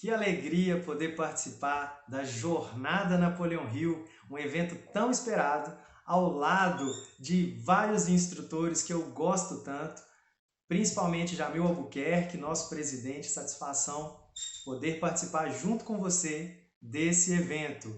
Que alegria poder participar da Jornada Napoleão Hill, um evento tão esperado, ao lado de vários instrutores que eu gosto tanto, principalmente Jamil Albuquerque, nosso presidente. Satisfação poder participar junto com você desse evento.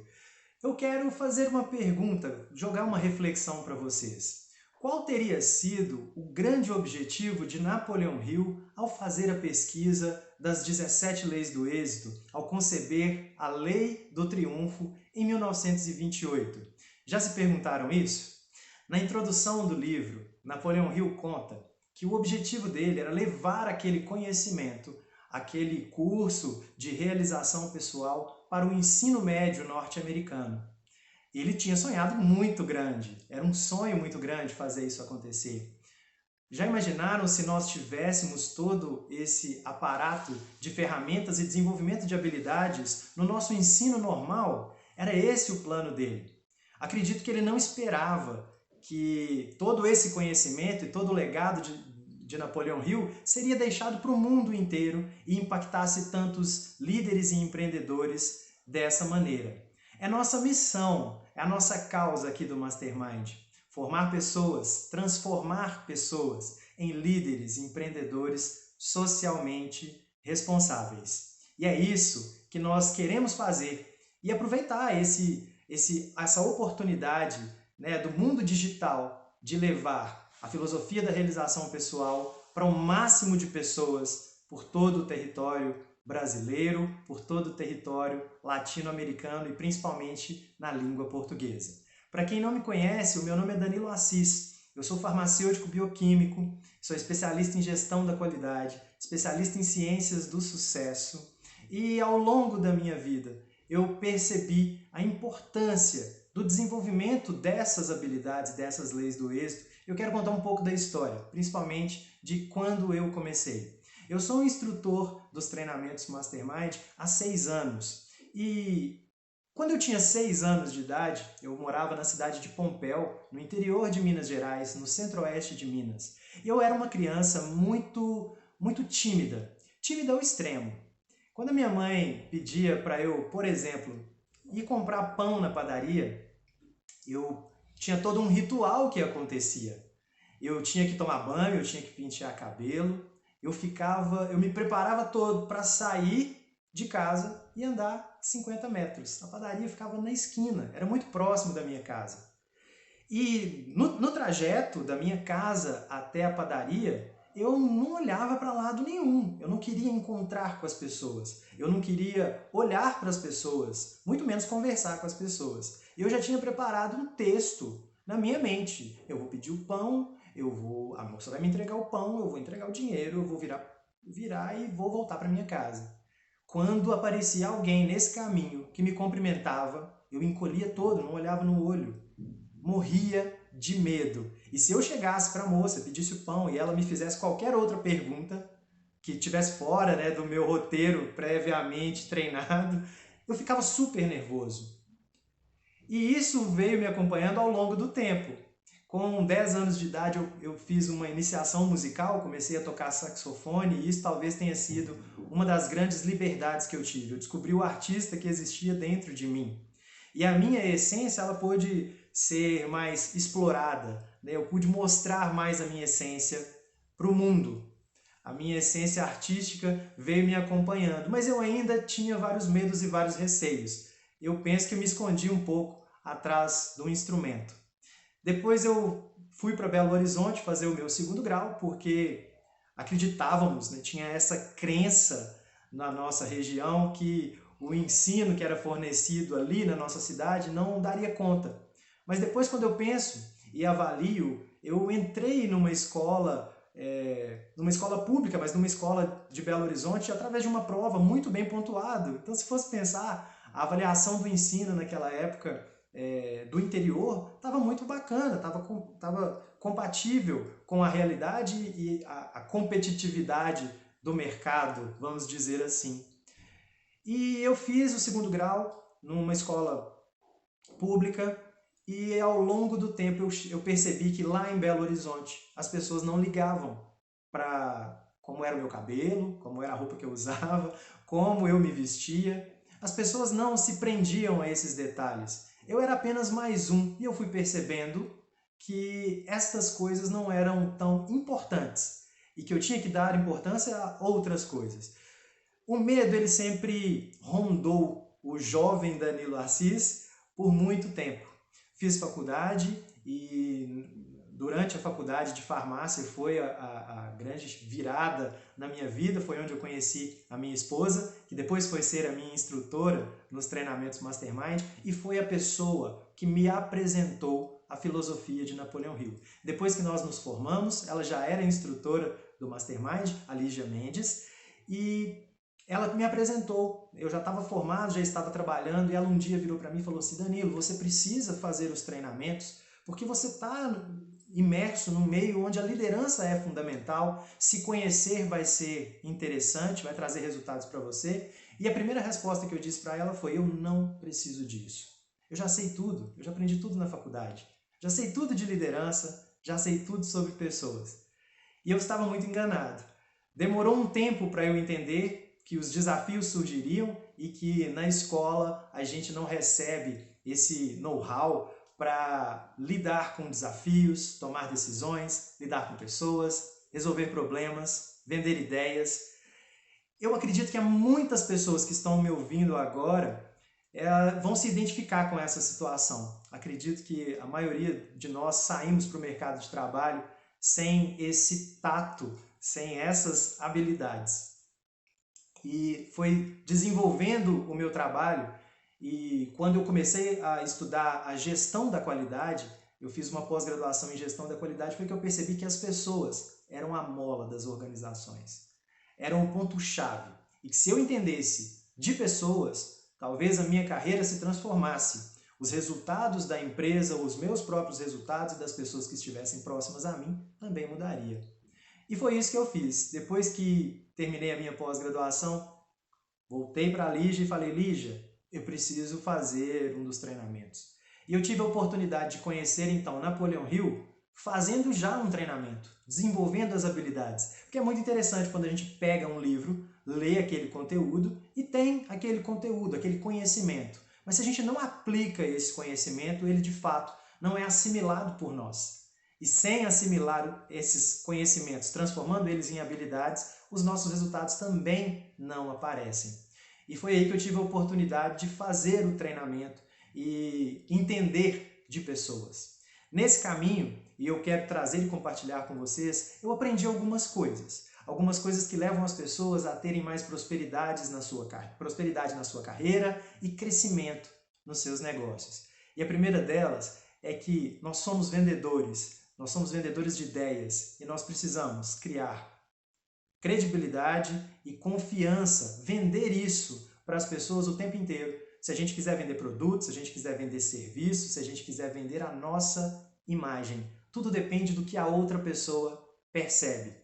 Eu quero fazer uma pergunta, jogar uma reflexão para vocês. Qual teria sido o grande objetivo de Napoleão Hill ao fazer a pesquisa das 17 leis do êxito, ao conceber a Lei do Triunfo em 1928? Já se perguntaram isso? Na introdução do livro, Napoleão Hill conta que o objetivo dele era levar aquele conhecimento, aquele curso de realização pessoal para o ensino médio norte-americano. Ele tinha sonhado muito grande, era um sonho muito grande fazer isso acontecer. Já imaginaram se nós tivéssemos todo esse aparato de ferramentas e desenvolvimento de habilidades no nosso ensino normal? Era esse o plano dele. Acredito que ele não esperava que todo esse conhecimento e todo o legado de Napoleão Hill seria deixado para o mundo inteiro e impactasse tantos líderes e empreendedores dessa maneira. É nossa missão, é a nossa causa aqui do Mastermind. Formar pessoas, transformar pessoas em líderes, empreendedores socialmente responsáveis. E é isso que nós queremos fazer e aproveitar essa oportunidade, né, do mundo digital de levar a filosofia da realização pessoal para o máximo de pessoas por todo o território brasileiro, por todo o território latino-americano e principalmente na língua portuguesa. Para quem não me conhece, o meu nome é Danilo Assis, eu sou farmacêutico bioquímico, sou especialista em gestão da qualidade, especialista em ciências do sucesso e ao longo da minha vida eu percebi a importância do desenvolvimento dessas habilidades, dessas leis do êxito. Eu quero contar um pouco da história, principalmente de quando eu comecei. Eu sou um instrutor dos treinamentos Mastermind há 6 anos e quando eu tinha 6 anos de idade, eu morava na cidade de Pompéu, no interior de Minas Gerais, no centro-oeste de Minas. Eu era uma criança muito tímida, tímida ao extremo. Quando a minha mãe pedia para eu, por exemplo, ir comprar pão na padaria, eu tinha todo um ritual que acontecia. Eu tinha que tomar banho, eu tinha que pentear cabelo, eu me preparava todo para sair de casa e andar 50 metros. A padaria ficava na esquina, era muito próximo da minha casa. E no trajeto da minha casa até a padaria, eu não olhava para lado nenhum. Eu não queria encontrar com as pessoas. Eu não queria olhar para as pessoas, muito menos conversar com as pessoas. Eu já tinha preparado um texto na minha mente. Eu vou pedir o pão, a moça vai me entregar o pão, eu vou entregar o dinheiro, eu vou virar e vou voltar para minha casa. Quando aparecia alguém nesse caminho que me cumprimentava, eu encolhia todo, não olhava no olho. Morria de medo. E se eu chegasse para a moça, pedisse o pão e ela me fizesse qualquer outra pergunta que estivesse fora, né, do meu roteiro previamente treinado, eu ficava super nervoso. E isso veio me acompanhando ao longo do tempo. Com 10 anos de idade eu fiz uma iniciação musical, comecei a tocar saxofone e isso talvez tenha sido uma das grandes liberdades que eu tive. Eu descobri o artista que existia dentro de mim. E a minha essência ela pôde ser mais explorada, né? Eu pude mostrar mais a minha essência para o mundo. A minha essência artística veio me acompanhando, mas eu ainda tinha vários medos e vários receios. Eu penso que eu me escondi um pouco atrás do instrumento. Depois eu fui para Belo Horizonte fazer o meu segundo grau, porque acreditávamos, né, tinha essa crença na nossa região que o ensino que era fornecido ali na nossa cidade não daria conta. Mas depois, quando eu penso e avalio, eu entrei numa escola pública, mas numa escola de Belo Horizonte, através de uma prova muito bem pontuada. Então, se fosse pensar, a avaliação do ensino naquela época do interior estava muito bacana, estava compatível com a realidade e a competitividade do mercado, vamos dizer assim. E eu fiz o segundo grau numa escola pública e ao longo do tempo eu percebi que lá em Belo Horizonte as pessoas não ligavam para como era o meu cabelo, como era a roupa que eu usava, como eu me vestia. As pessoas não se prendiam a esses detalhes. Eu era apenas mais um e eu fui percebendo que estas coisas não eram tão importantes e que eu tinha que dar importância a outras coisas. O medo, ele sempre rondou o jovem Danilo Assis por muito tempo. Fiz faculdade e durante a faculdade de farmácia foi a grande virada na minha vida, foi onde eu conheci a minha esposa, que depois foi ser a minha instrutora nos treinamentos Mastermind, e foi a pessoa que me apresentou a filosofia de Napoleão Hill. Depois que nós nos formamos, ela já era instrutora do Mastermind, a Lígia Mendes, e ela me apresentou. Eu já estava formado, já estava trabalhando, e ela um dia virou para mim e falou assim: Danilo, você precisa fazer os treinamentos, porque você está imerso num meio onde a liderança é fundamental, se conhecer vai ser interessante, vai trazer resultados para você. E a primeira resposta que eu disse para ela foi: eu não preciso disso. Eu já sei tudo, eu já aprendi tudo na faculdade, já sei tudo de liderança, já sei tudo sobre pessoas. E eu estava muito enganado. Demorou um tempo para eu entender que os desafios surgiriam e que na escola a gente não recebe esse know-how para lidar com desafios, tomar decisões, lidar com pessoas, resolver problemas, vender ideias. Eu acredito que há muitas pessoas que estão me ouvindo agora vão se identificar com essa situação. Acredito que a maioria de nós saímos para o mercado de trabalho sem esse tato, sem essas habilidades. E foi desenvolvendo o meu trabalho. E quando eu comecei a estudar a gestão da qualidade, eu fiz uma pós-graduação em gestão da qualidade, foi que eu percebi que as pessoas eram a mola das organizações, eram o ponto-chave. E que se eu entendesse de pessoas, talvez a minha carreira se transformasse. Os resultados da empresa, os meus próprios resultados e das pessoas que estivessem próximas a mim também mudaria. E foi isso que eu fiz. Depois que terminei a minha pós-graduação, voltei para a Lígia e falei: Lígia, eu preciso fazer um dos treinamentos. E eu tive a oportunidade de conhecer então Napoleão Hill fazendo já um treinamento, desenvolvendo as habilidades. Porque é muito interessante quando a gente pega um livro, lê aquele conteúdo e tem aquele conteúdo, aquele conhecimento. Mas se a gente não aplica esse conhecimento, ele de fato não é assimilado por nós. E sem assimilar esses conhecimentos, transformando eles em habilidades, os nossos resultados também não aparecem. E foi aí que eu tive a oportunidade de fazer o treinamento e entender de pessoas. Nesse caminho, e eu quero trazer e compartilhar com vocês, eu aprendi algumas coisas. Algumas coisas que levam as pessoas a terem mais prosperidade na sua carreira e crescimento nos seus negócios. E a primeira delas é que nós somos vendedores de ideias e nós precisamos criar credibilidade e confiança, vender isso para as pessoas o tempo inteiro. Se a gente quiser vender produtos, se a gente quiser vender serviços, se a gente quiser vender a nossa imagem, tudo depende do que a outra pessoa percebe.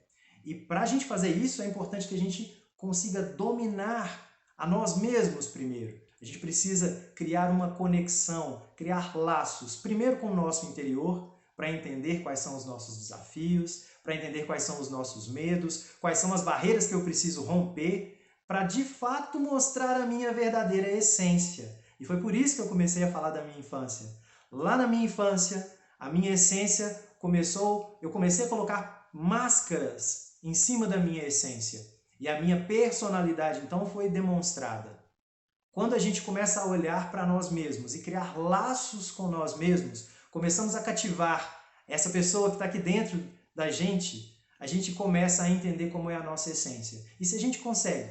E para a gente fazer isso, é importante que a gente consiga dominar a nós mesmos primeiro. A gente precisa criar uma conexão, criar laços, primeiro com o nosso interior, para entender quais são os nossos desafios, para entender quais são os nossos medos, quais são as barreiras que eu preciso romper, para de fato mostrar a minha verdadeira essência. E foi por isso que eu comecei a falar da minha infância. Lá na minha infância, a minha essência eu comecei a colocar máscaras em cima da minha essência. E a minha personalidade então foi demonstrada. Quando a gente começa a olhar para nós mesmos e criar laços com nós mesmos, começamos a cativar essa pessoa que está aqui dentro da gente, a gente começa a entender como é a nossa essência. E se a gente consegue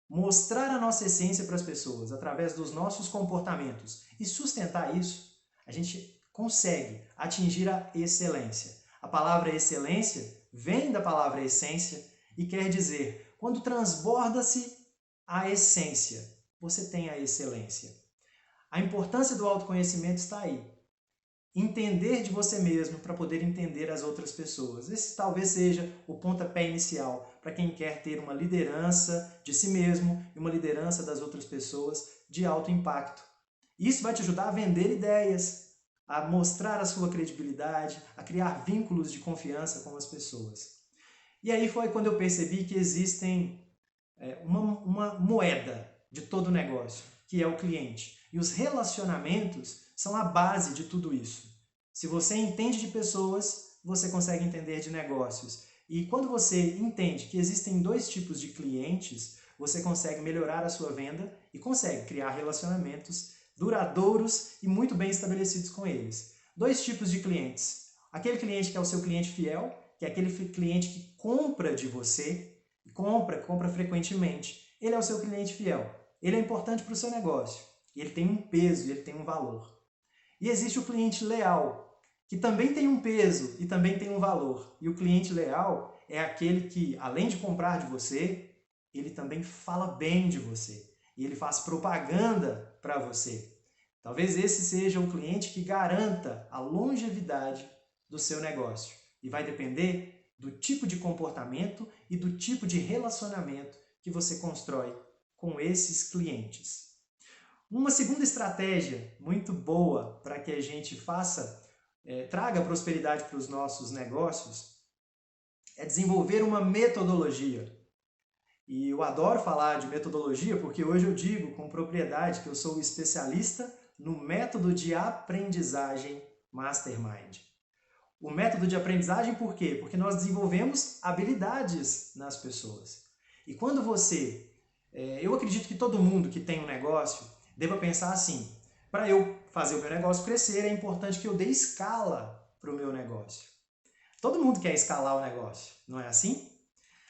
mostrar a nossa essência para as pessoas através dos nossos comportamentos e sustentar isso, a gente consegue atingir a excelência. A palavra excelência vem da palavra essência e quer dizer, quando transborda-se a essência, você tem a excelência. A importância do autoconhecimento está aí. Entender de você mesmo para poder entender as outras pessoas. Esse talvez seja o pontapé inicial para quem quer ter uma liderança de si mesmo e uma liderança das outras pessoas de alto impacto. Isso vai te ajudar a vender ideias, a mostrar a sua credibilidade, a criar vínculos de confiança com as pessoas. E aí foi quando eu percebi que existem uma moeda de todo negócio, que é o cliente. E os relacionamentos são a base de tudo isso. Se você entende de pessoas, você consegue entender de negócios. E quando você entende que existem dois tipos de clientes, você consegue melhorar a sua venda e consegue criar relacionamentos duradouros e muito bem estabelecidos com eles. Dois tipos de clientes. Aquele cliente que é o seu cliente fiel, que é aquele cliente que compra de você, compra frequentemente. Ele é o seu cliente fiel. Ele é importante para o seu negócio. Ele tem um peso, ele tem um valor. E existe o cliente leal, que também tem um peso e também tem um valor. E o cliente leal é aquele que, além de comprar de você, ele também fala bem de você. E ele faz propaganda para você. Talvez esse seja o cliente que garanta a longevidade do seu negócio. E vai depender do tipo de comportamento e do tipo de relacionamento que você constrói com esses clientes. Uma segunda estratégia muito boa para que a gente traga prosperidade para os nossos negócios é desenvolver uma metodologia. E eu adoro falar de metodologia porque hoje eu digo com propriedade que eu sou especialista no método de aprendizagem Mastermind. O método de aprendizagem por quê? Porque nós desenvolvemos habilidades nas pessoas. E quando eu acredito que todo mundo que tem um negócio deva pensar assim, para eu fazer o meu negócio crescer, é importante que eu dê escala para o meu negócio. Todo mundo quer escalar o negócio, não é assim?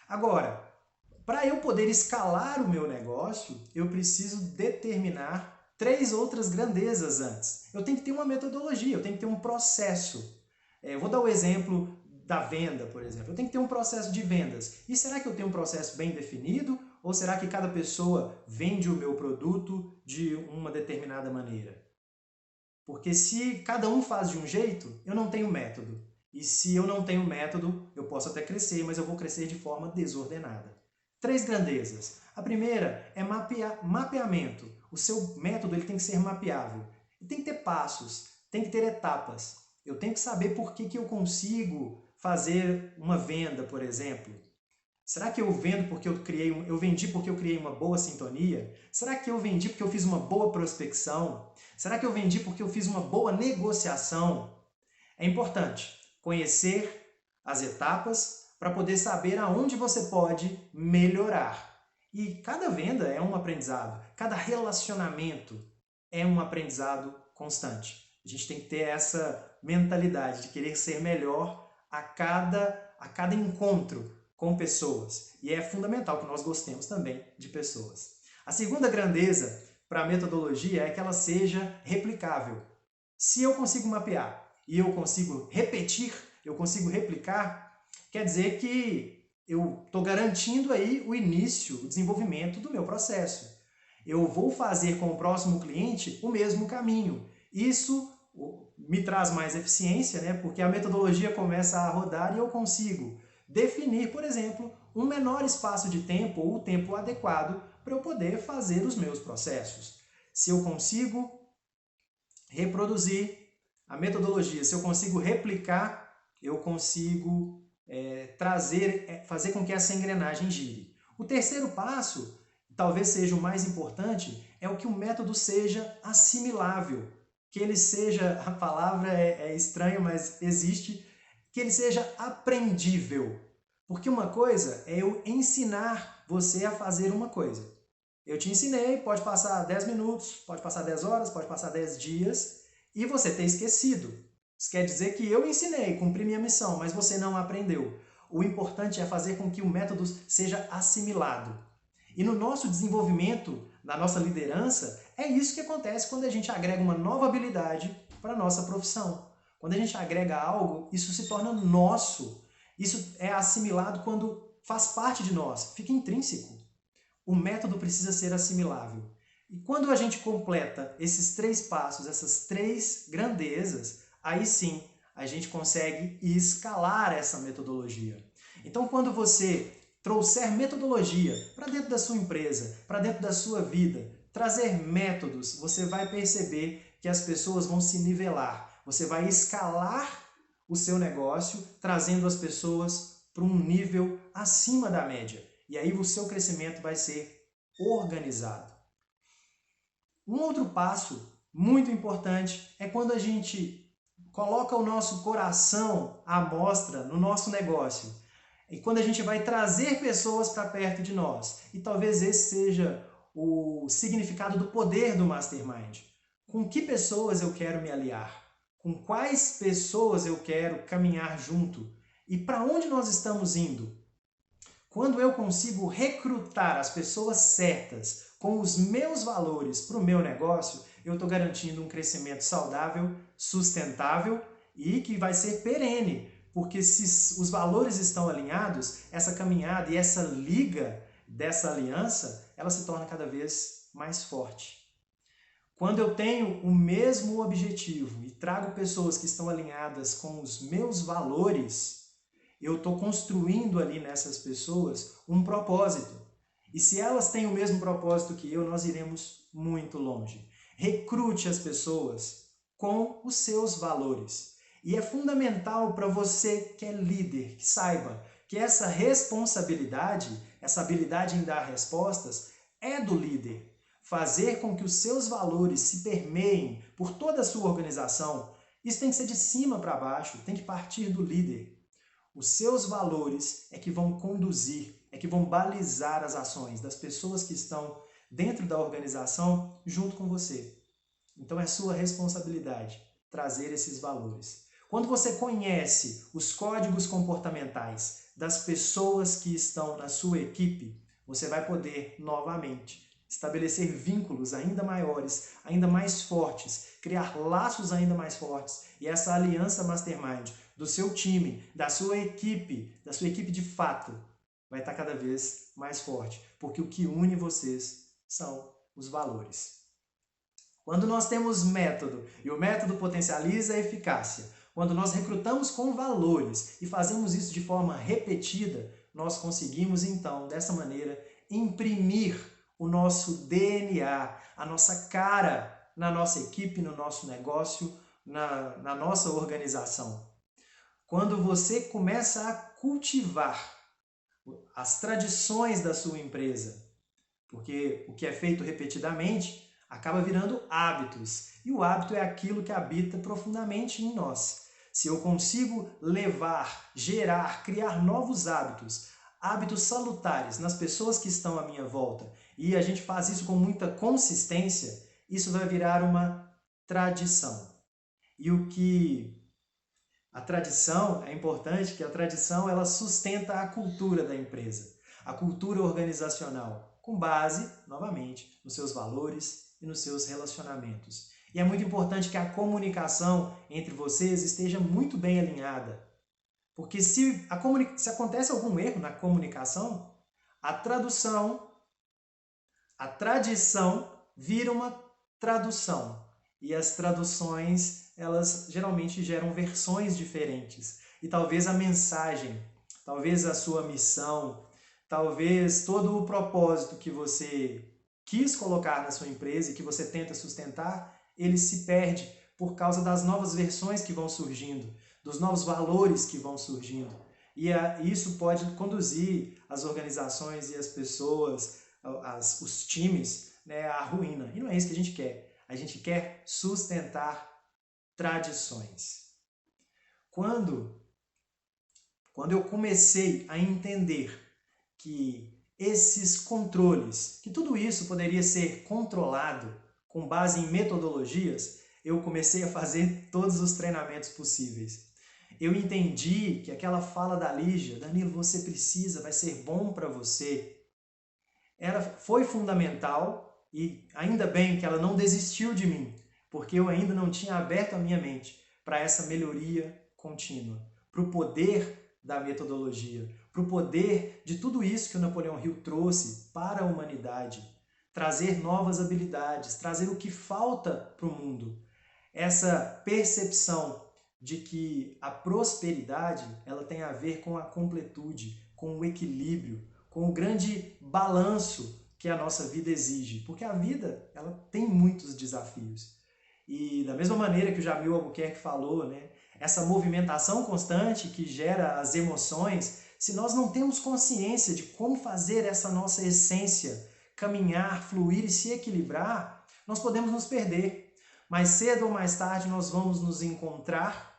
Agora, para eu poder escalar o meu negócio, eu preciso determinar 3 outras grandezas antes. Eu tenho que ter uma metodologia, eu tenho que ter um processo. Eu vou dar o exemplo da venda, por exemplo. Eu tenho que ter um processo de vendas. E será que eu tenho um processo bem definido? Ou será que cada pessoa vende o meu produto de uma determinada maneira? Porque se cada um faz de um jeito, eu não tenho método. E se eu não tenho método, eu posso até crescer, mas eu vou crescer de forma desordenada. 3 grandezas. A primeira é mapeamento. O seu método ele tem que ser mapeável. Ele tem que ter passos, tem que ter etapas. Eu tenho que saber por que eu consigo fazer uma venda, por exemplo. Será que eu vendo porque eu vendi porque eu criei uma boa sintonia? Será que eu vendi porque eu fiz uma boa prospecção? Será que eu vendi porque eu fiz uma boa negociação? É importante conhecer as etapas para poder saber aonde você pode melhorar. E cada venda é um aprendizado, cada relacionamento é um aprendizado constante. A gente tem que ter essa mentalidade de querer ser melhor a cada encontro com pessoas. E é fundamental que nós gostemos também de pessoas. A segunda grandeza para a metodologia é que ela seja replicável. Se eu consigo mapear e eu consigo repetir, eu consigo replicar, quer dizer que eu estou garantindo aí o início, o desenvolvimento do meu processo. Eu vou fazer com o próximo cliente o mesmo caminho. Isso me traz mais eficiência, né? Porque a metodologia começa a rodar e eu consigo definir, por exemplo, um menor espaço de tempo ou o tempo adequado para eu poder fazer os meus processos. Se eu consigo reproduzir a metodologia, se eu consigo replicar, eu consigo fazer com que essa engrenagem gire. O terceiro passo, talvez seja o mais importante, é o que o método seja assimilável, que ele seja, a palavra é estranha, mas existe, que ele seja aprendível. Porque uma coisa é eu ensinar você a fazer uma coisa. Eu te ensinei, pode passar 10 minutos, pode passar 10 horas, pode passar 10 dias, e você ter esquecido. Isso quer dizer que eu ensinei, cumpri minha missão, mas você não aprendeu. O importante é fazer com que o método seja assimilado. E no nosso desenvolvimento, na nossa liderança, é isso que acontece quando a gente agrega uma nova habilidade para a nossa profissão. Quando a gente agrega algo, isso se torna nosso. Isso é assimilado quando faz parte de nós, fica intrínseco. O método precisa ser assimilável. E quando a gente completa esses 3 passos, essas 3 grandezas, aí sim a gente consegue escalar essa metodologia. Então, quando você trouxer metodologia para dentro da sua empresa, para dentro da sua vida, trazer métodos, você vai perceber que as pessoas vão se nivelar. Você vai escalar o seu negócio, trazendo as pessoas para um nível acima da média. E aí o seu crescimento vai ser organizado. Um outro passo muito importante é quando a gente coloca o nosso coração à mostra no nosso negócio. E quando a gente vai trazer pessoas para perto de nós. E talvez esse seja o significado do poder do Mastermind. Com que pessoas eu quero me aliar? Com quais pessoas eu quero caminhar junto? E para onde nós estamos indo? Quando eu consigo recrutar as pessoas certas com os meus valores para o meu negócio, eu estou garantindo um crescimento saudável, sustentável e que vai ser perene. Porque se os valores estão alinhados, essa caminhada e essa liga dessa aliança, ela se torna cada vez mais forte. Quando eu tenho o mesmo objetivo e trago pessoas que estão alinhadas com os meus valores, eu estou construindo ali nessas pessoas um propósito. E se elas têm o mesmo propósito que eu, nós iremos muito longe. Recrute as pessoas com os seus valores. E é fundamental para você que é líder, que saiba que essa responsabilidade, essa habilidade em dar respostas, é do líder. Fazer com que os seus valores se permeiem por toda a sua organização, isso tem que ser de cima para baixo, tem que partir do líder. Os seus valores é que vão conduzir, é que vão balizar as ações das pessoas que estão dentro da organização junto com você. Então é sua responsabilidade trazer esses valores. Quando você conhece os códigos comportamentais das pessoas que estão na sua equipe, você vai poder novamente estabelecer vínculos ainda maiores, ainda mais fortes, criar laços ainda mais fortes. E essa aliança Mastermind do seu time, da sua equipe de fato, vai estar cada vez mais forte, porque o que une vocês são os valores. Quando nós temos método, e o método potencializa a eficácia, quando nós recrutamos com valores e fazemos isso de forma repetida, nós conseguimos então, dessa maneira, imprimir o nosso DNA, a nossa cara na nossa equipe, no nosso negócio, na nossa organização. Quando você começa a cultivar as tradições da sua empresa, porque o que é feito repetidamente acaba virando hábitos, e o hábito é aquilo que habita profundamente em nós. Se eu consigo levar, gerar, criar novos hábitos, hábitos salutares nas pessoas que estão à minha volta, e a gente faz isso com muita consistência, isso vai virar uma tradição. E a tradição, é importante que a tradição ela sustenta a cultura da empresa, a cultura organizacional, com base, novamente, nos seus valores e nos seus relacionamentos. E é muito importante que a comunicação entre vocês esteja muito bem alinhada. Porque se acontece algum erro na comunicação, a tradição vira uma tradução. E as traduções, elas geralmente geram versões diferentes. E talvez a mensagem, talvez a sua missão, talvez todo o propósito que você quis colocar na sua empresa e que você tenta sustentar, ele se perde por causa das novas versões que vão surgindo, dos novos valores que vão surgindo. E isso pode conduzir as organizações e as pessoas, os times, né, à ruína. E não é isso que a gente quer. A gente quer sustentar tradições. Quando eu comecei a entender que esses controles, que tudo isso poderia ser controlado com base em metodologias, eu comecei a fazer todos os treinamentos possíveis. Eu entendi que aquela fala da Lígia, Danilo, você precisa, vai ser bom para você, ela foi fundamental e ainda bem que ela não desistiu de mim, porque eu ainda não tinha aberto a minha mente para essa melhoria contínua, para o poder da metodologia, para o poder de tudo isso que o Napoleão Hill trouxe para a humanidade, trazer novas habilidades, trazer o que falta para o mundo. Essa percepção de que a prosperidade ela tem a ver com a completude, com o equilíbrio, com o grande balanço que a nossa vida exige, porque a vida ela tem muitos desafios. E da mesma maneira que o Jamil Albuquerque falou, né, essa movimentação constante que gera as emoções, se nós não temos consciência de como fazer essa nossa essência caminhar, fluir e se equilibrar, nós podemos nos perder. Mais cedo ou mais tarde nós vamos nos encontrar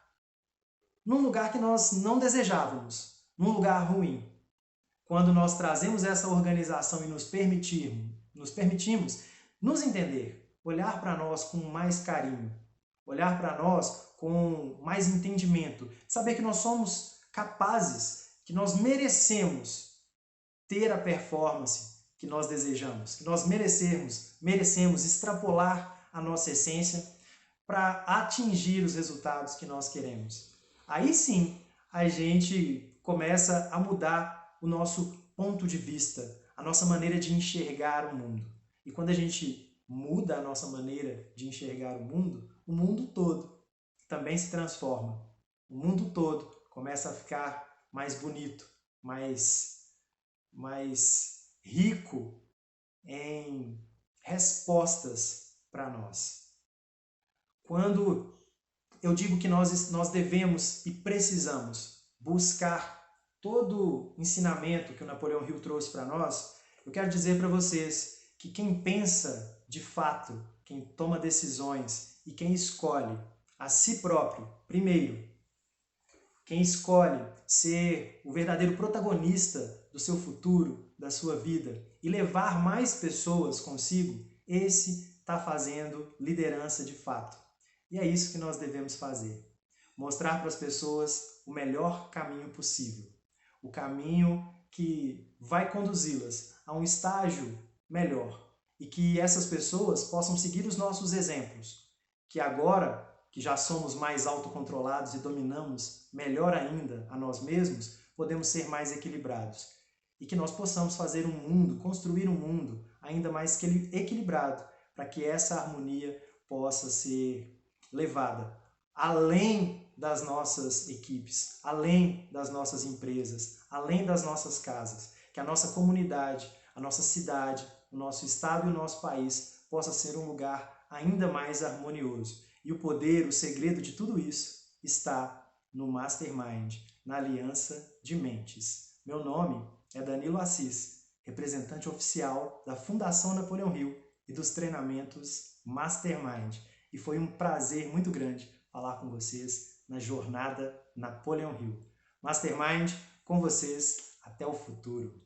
num lugar que nós não desejávamos, num lugar ruim. Quando nós trazemos essa organização e nos permitimos nos entender, olhar para nós com mais carinho, olhar para nós com mais entendimento, saber que nós somos capazes, que nós merecemos ter a performance que nós desejamos, que nós merecemos extrapolar a nossa essência para atingir os resultados que nós queremos. Aí sim, a gente começa a mudar o nosso ponto de vista, a nossa maneira de enxergar o mundo. E quando a gente muda a nossa maneira de enxergar o mundo todo também se transforma. O mundo todo começa a ficar mais bonito, mais rico em respostas para nós. Quando eu digo que nós devemos e precisamos buscar todo o ensinamento que o Napoleão Hill trouxe para nós, eu quero dizer para vocês que quem pensa de fato, quem toma decisões e quem escolhe a si próprio, primeiro, quem escolhe ser o verdadeiro protagonista do seu futuro, da sua vida e levar mais pessoas consigo, esse está fazendo liderança de fato. E é isso que nós devemos fazer. Mostrar para as pessoas o melhor caminho possível. O caminho que vai conduzi-las a um estágio melhor. E que essas pessoas possam seguir os nossos exemplos. Que agora, que já somos mais autocontrolados e dominamos melhor ainda a nós mesmos, podemos ser mais equilibrados. E que nós possamos fazer um mundo, construir um mundo ainda mais equilibrado, para que essa harmonia possa ser levada além das nossas equipes, além das nossas empresas, além das nossas casas, que a nossa comunidade, a nossa cidade, o nosso estado e o nosso país possa ser um lugar ainda mais harmonioso. E o poder, o segredo de tudo isso está no Mastermind, na Aliança de Mentes. Meu nome é Danilo Assis, representante oficial da Fundação Napoleão Hill e dos treinamentos Mastermind. E foi um prazer muito grande falar com vocês na jornada Napoleão Hill. Mastermind, com vocês, até o futuro.